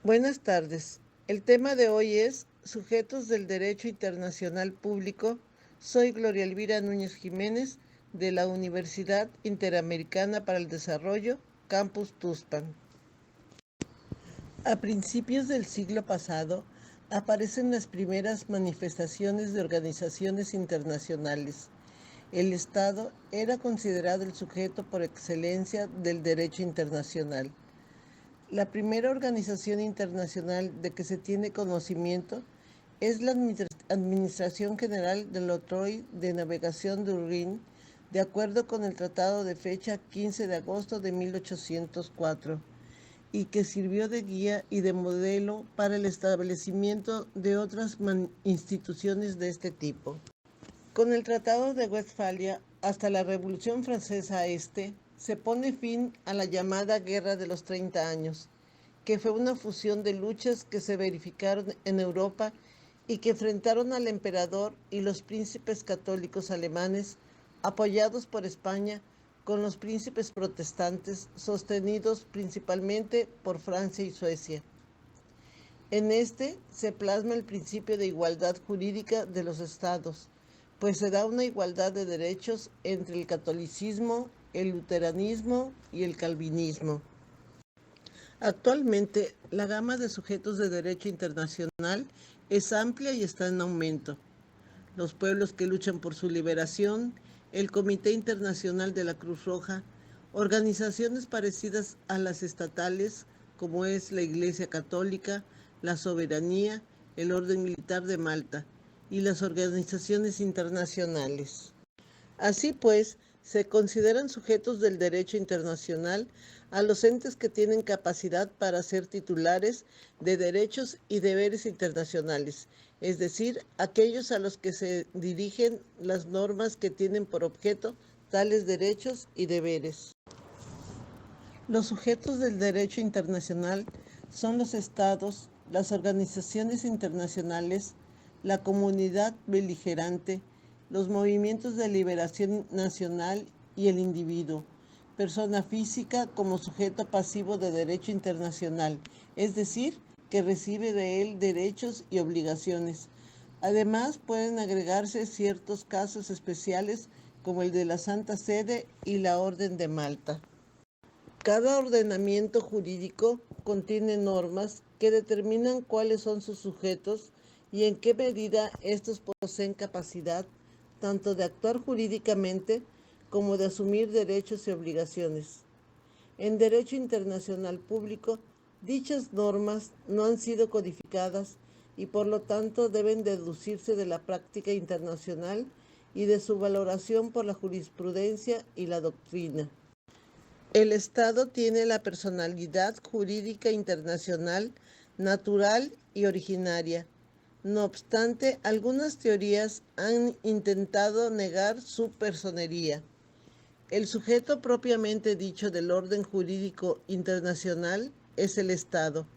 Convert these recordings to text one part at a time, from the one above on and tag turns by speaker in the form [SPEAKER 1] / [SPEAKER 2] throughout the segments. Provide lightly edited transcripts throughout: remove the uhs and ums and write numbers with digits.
[SPEAKER 1] Buenas tardes. El tema de hoy es Sujetos del Derecho Internacional Público. Soy Gloria Elvira Núñez Jiménez de la Universidad Interamericana para el Desarrollo, Campus Tuxpan. A principios del siglo pasado aparecen las primeras manifestaciones de organizaciones internacionales. El Estado era considerado el sujeto por excelencia del derecho internacional. La primera organización internacional de que se tiene conocimiento es la Administración General del Octroi de Navegación de Rhin, de acuerdo con el Tratado de fecha 15 de agosto de 1804, y que sirvió de guía y de modelo para el establecimiento de otras instituciones de este tipo. Con el Tratado de Westfalia, hasta la Revolución Francesa se pone fin a la llamada Guerra de los 30 años, que fue una fusión de luchas que se verificaron en Europa y que enfrentaron al emperador y los príncipes católicos alemanes, apoyados por España, con los príncipes protestantes, sostenidos principalmente por Francia y Suecia. En se plasma el principio de igualdad jurídica de los estados, pues se da una igualdad de derechos entre el catolicismo, el luteranismo y el calvinismo. Actualmente, la gama de sujetos de derecho internacional es amplia y está en aumento. Los pueblos que luchan por su liberación, el Comité Internacional de la Cruz Roja, organizaciones parecidas a las estatales, como es la Iglesia Católica, la Soberanía, el Orden Militar de Malta y las organizaciones internacionales. Así pues, se consideran sujetos del derecho internacional a los entes que tienen capacidad para ser titulares de derechos y deberes internacionales, es decir, aquellos a los que se dirigen las normas que tienen por objeto tales derechos y deberes. Los sujetos del derecho internacional son los estados, las organizaciones internacionales, la comunidad beligerante, los movimientos de liberación nacional y el individuo, persona física como sujeto pasivo de derecho internacional, es decir, que recibe de él derechos y obligaciones. Además, pueden agregarse ciertos casos especiales como el de la Santa Sede y la Orden de Malta. Cada ordenamiento jurídico contiene normas que determinan cuáles son sus sujetos y en qué medida estos poseen capacidad tanto de actuar jurídicamente como de asumir derechos y obligaciones. En derecho internacional público, dichas normas no han sido codificadas y por lo tanto deben deducirse de la práctica internacional y de su valoración por la jurisprudencia y la doctrina. El Estado tiene la personalidad jurídica internacional, natural y originaria. No obstante, algunas teorías han intentado negar su personería. El sujeto propiamente dicho del orden jurídico internacional es el Estado,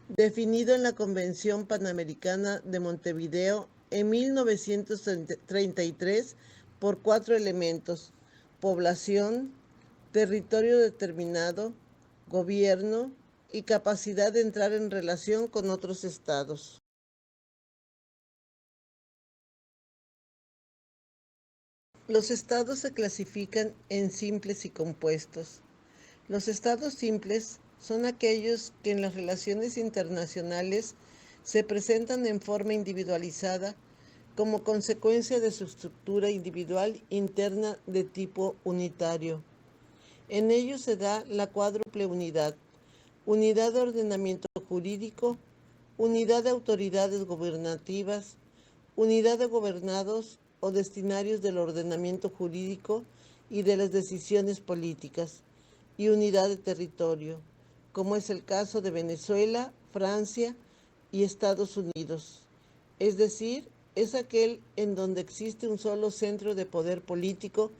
[SPEAKER 1] definido en la Convención Panamericana de Montevideo en 1933 por 4 elementos: población, territorio determinado, gobierno y capacidad de entrar en relación con otros estados. Los estados se clasifican en simples y compuestos. Los estados simples son aquellos que en las relaciones internacionales se presentan en forma individualizada como consecuencia de su estructura individual interna de tipo unitario. En ello se da la cuádruple unidad: unidad de ordenamiento jurídico, unidad de autoridades gubernativas, unidad de gobernados o destinarios del ordenamiento jurídico y de las decisiones políticas, y unidad de territorio, como es el caso de Venezuela, Francia y Estados Unidos. Es decir, es aquel en donde existe un solo centro de poder político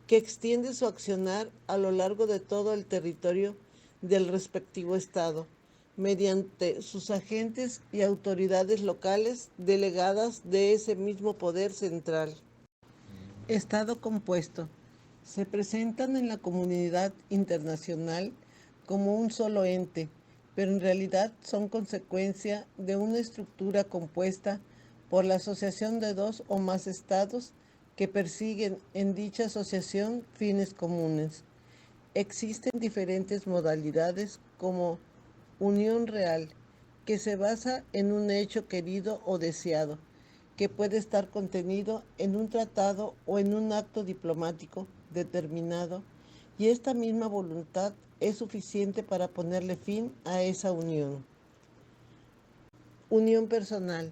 [SPEAKER 1] que extiende su accionar a lo largo de todo el territorio del respectivo Estado, mediante sus agentes y autoridades locales delegadas de ese mismo poder central. Estado compuesto. Se presentan en la comunidad internacional como un solo ente, pero en realidad son consecuencia de una estructura compuesta por la asociación de dos o más estados que persiguen en dicha asociación fines comunes. Existen diferentes modalidades como unión real, que se basa en un hecho querido o deseado, que puede estar contenido en un tratado o en un acto diplomático determinado, y esta misma voluntad es suficiente para ponerle fin a esa unión. Unión personal.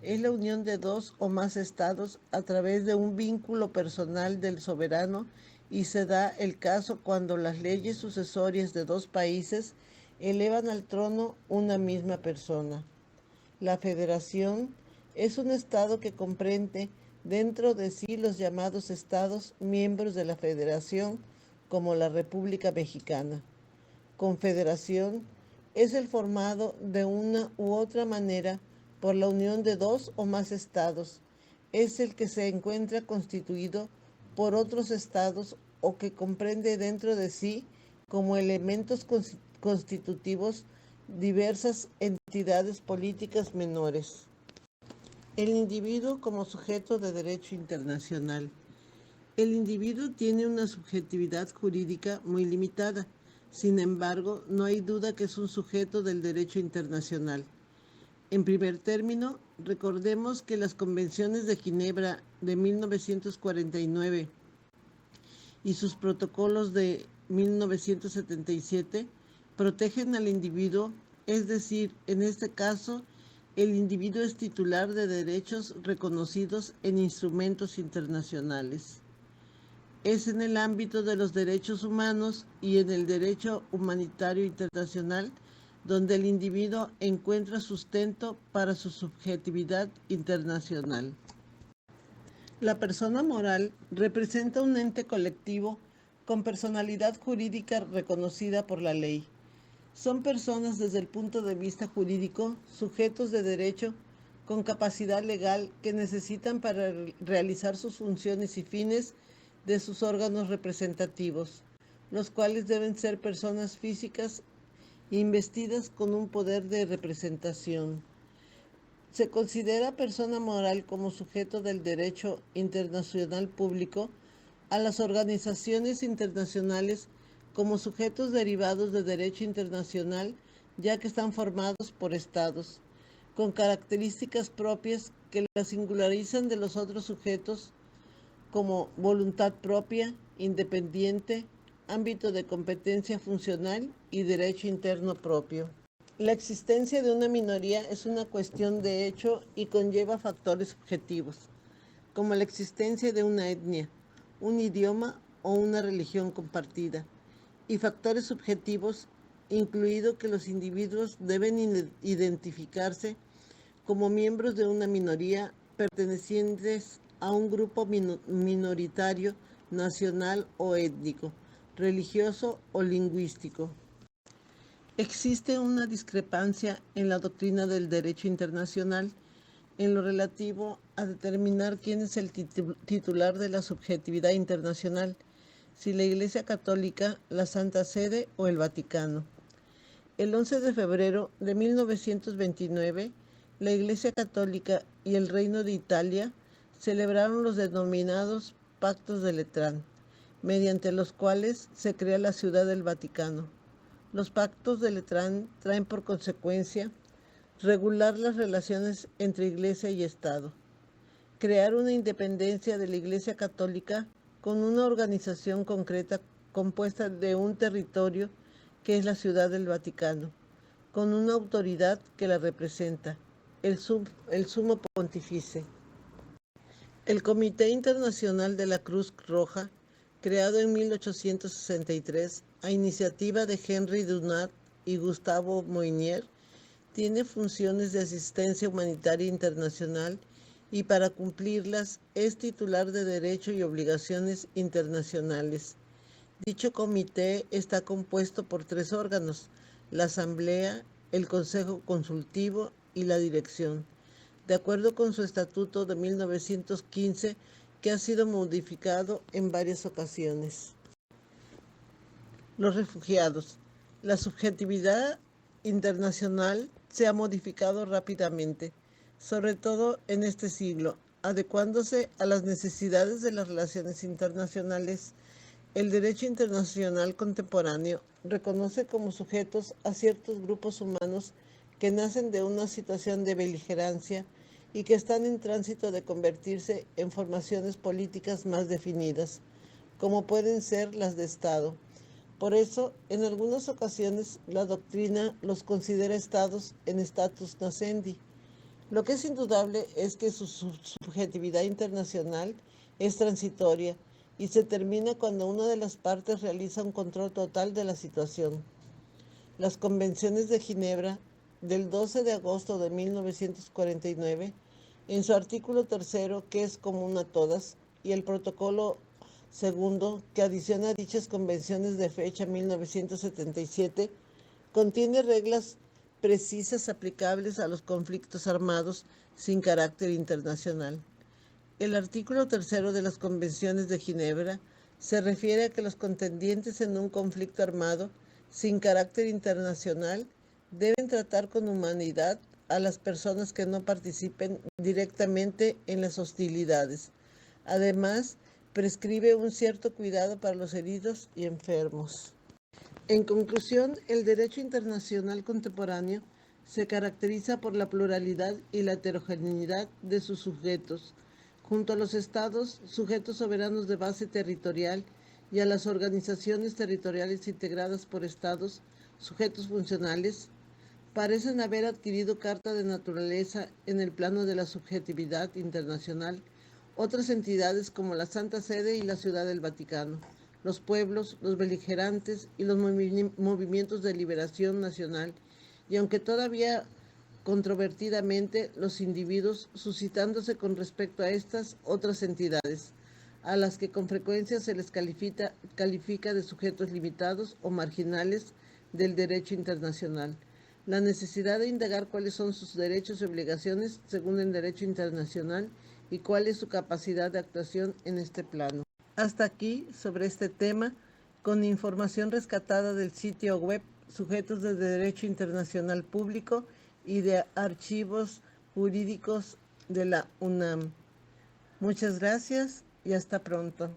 [SPEAKER 1] Es la unión de dos o más estados a través de un vínculo personal del soberano y se da el caso cuando las leyes sucesorias de dos países elevan al trono una misma persona. La federación es un estado que comprende dentro de sí los llamados estados miembros de la federación, como la República Mexicana. Confederación es el formado de una u otra manera por la unión de dos o más estados. Es el que se encuentra constituido por otros estados o que comprende dentro de sí como elementos constitutivos diversas entidades políticas menores. El individuo como sujeto de derecho internacional. El individuo tiene una subjetividad jurídica muy limitada. Sin embargo, no hay duda que es un sujeto del derecho internacional. En primer término, recordemos que las convenciones de Ginebra de 1949 y sus protocolos de 1977 protegen al individuo, es decir, en este caso, el individuo es titular de derechos reconocidos en instrumentos internacionales. Es en el ámbito de los derechos humanos y en el derecho humanitario internacional donde el individuo encuentra sustento para su subjetividad internacional. La persona moral representa un ente colectivo con personalidad jurídica reconocida por la ley. Son personas desde el punto de vista jurídico, sujetos de derecho, con capacidad legal que necesitan para realizar sus funciones y fines de sus órganos representativos, los cuales deben ser personas físicas investidas con un poder de representación. Se considera persona moral como sujeto del derecho internacional público a las organizaciones internacionales como sujetos derivados de derecho internacional, ya que están formados por estados, con características propias que las singularizan de los otros sujetos como voluntad propia, independiente, ámbito de competencia funcional y derecho interno propio. La existencia de una minoría es una cuestión de hecho y conlleva factores objetivos, como la existencia de una etnia, un idioma o una religión compartida, y factores subjetivos, incluido que los individuos deben identificarse como miembros de una minoría pertenecientes a un grupo minoritario, nacional o étnico, religioso o lingüístico. Existe una discrepancia en la doctrina del derecho internacional en lo relativo a determinar quién es el titular de la subjetividad internacional, si la Iglesia Católica, la Santa Sede o el Vaticano. El 11 de febrero de 1929, la Iglesia Católica y el Reino de Italia celebraron los denominados Pactos de Letrán, mediante los cuales se crea la Ciudad del Vaticano. Los pactos de Letrán traen por consecuencia regular las relaciones entre Iglesia y Estado, crear una independencia de la Iglesia Católica con una organización concreta compuesta de un territorio que es la Ciudad del Vaticano, con una autoridad que la representa, el Sumo Pontífice. El Comité Internacional de la Cruz Roja, creado en 1863 a iniciativa de Henry Dunant y Gustave Moynier, tiene funciones de asistencia humanitaria internacional y para cumplirlas es titular de derecho y obligaciones internacionales. Dicho comité está compuesto por 3 órganos: la Asamblea, el Consejo Consultivo y la Dirección, de acuerdo con su estatuto de 1915, que ha sido modificado en varias ocasiones. Los refugiados. La subjetividad internacional se ha modificado rápidamente, sobre todo en este siglo, adecuándose a las necesidades de las relaciones internacionales. El derecho internacional contemporáneo reconoce como sujetos a ciertos grupos humanos que nacen de una situación de beligerancia y que están en tránsito de convertirse en formaciones políticas más definidas, como pueden ser las de Estado. Por eso, en algunas ocasiones, la doctrina los considera estados en status nascendi. Lo que es indudable es que su subjetividad internacional es transitoria y se termina cuando una de las partes realiza un control total de la situación. Las convenciones de Ginebra del 12 de agosto de 1949, en su artículo tercero, que es común a todas, y el protocolo segundo, que adiciona a dichas convenciones de fecha 1977, contiene reglas precisas aplicables a los conflictos armados sin carácter internacional. El artículo tercero de las convenciones de Ginebra se refiere a que los contendientes en un conflicto armado sin carácter internacional deben tratar con humanidad a las personas que no participen directamente en las hostilidades. Además, prescribe un cierto cuidado para los heridos y enfermos. En conclusión, el derecho internacional contemporáneo se caracteriza por la pluralidad y la heterogeneidad de sus sujetos, junto a los estados, sujetos soberanos de base territorial, y a las organizaciones territoriales integradas por estados, sujetos funcionales, parecen haber adquirido carta de naturaleza en el plano de la subjetividad internacional otras entidades como la Santa Sede y la Ciudad del Vaticano, los pueblos, los beligerantes y los movimientos de liberación nacional, y aunque todavía controvertidamente los individuos, suscitándose con respecto a estas otras entidades, a las que con frecuencia se les califica de sujetos limitados o marginales del derecho internacional. La necesidad de indagar cuáles son sus derechos y obligaciones según el derecho internacional y cuál es su capacidad de actuación en este plano. Hasta aquí sobre este tema, con información rescatada del sitio web Sujetos de Derecho Internacional Público y de archivos jurídicos de la UNAM. Muchas gracias y hasta pronto.